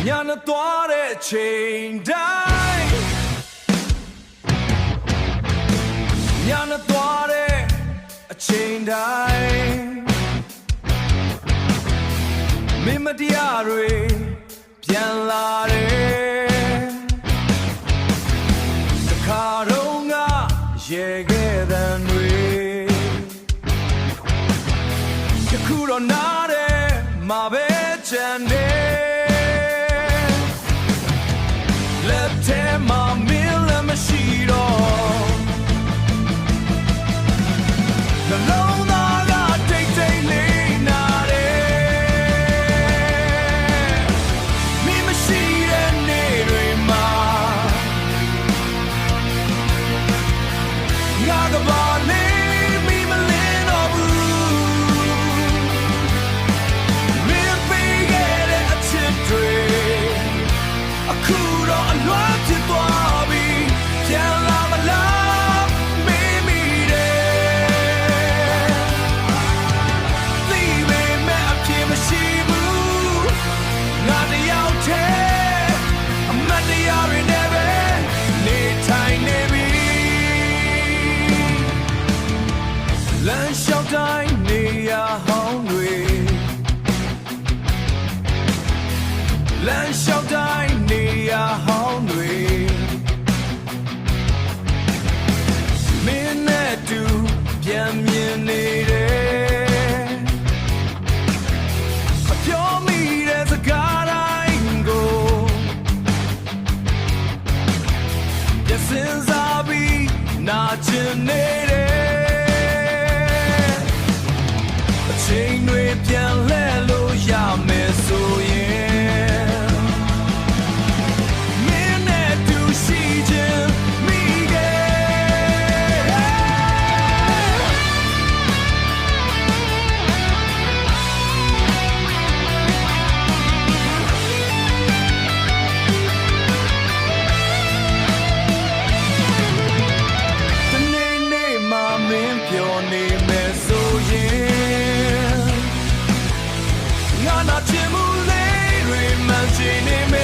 ညာနဲ့သွားတဲ့ချိန်တိုင်းညာနဲ့သွားတဲ့အချိန်တိုင်းမင်းမတရားတွေပြန်လာတယ်တခါတော့ငါရေခဲ့တဲ့တွေတခုတော့နားတယ်မှာပဲချန်တယ်လက်ထဲမှာမင်းလည်းမရှိတော့နှလုံးသားကတိတ်တိတ်လေးနာတယ်မင်းမရှိတဲ့နေ့တွေမှာငါကဘာလေးမီမလင်းတော့ဘူးမင်းပေးခဲ့တဲ့အချစ်တွေအခုတော့အလွတ်ဖြစ်သွားပြီပြန်လာမလားမေးမိတယ်သိပေမဲ့အဖြစ်မရှိဘူးငါတယောက်တည်းအမတ်တရားတွေနဲ့ပဲနေထိုင်နေပြီလမ်းလျှောက်တိုင်းနေရာဟောင်းတွေလမ်းလျှောက်တိုင်းနေရာဟောင်းတွေမင်းနဲ့တူပြန်မြင်နေတယ်အပြောမိတဲ့စကားတိုင်းကိုပြန်စင်စားပြီးနာကျင်နေတယ်အချိန်တွေပြန်လဲလို့ရမယ်ဆိုရင်မင်းနဲ့တူရှိခြင်းမိခဲ့တနေ့နေ့မှမင်းပြောနေမယ်ဆိုရင်ငါနာချင်မှုလေးတွေမှန်ချင်နေမယ်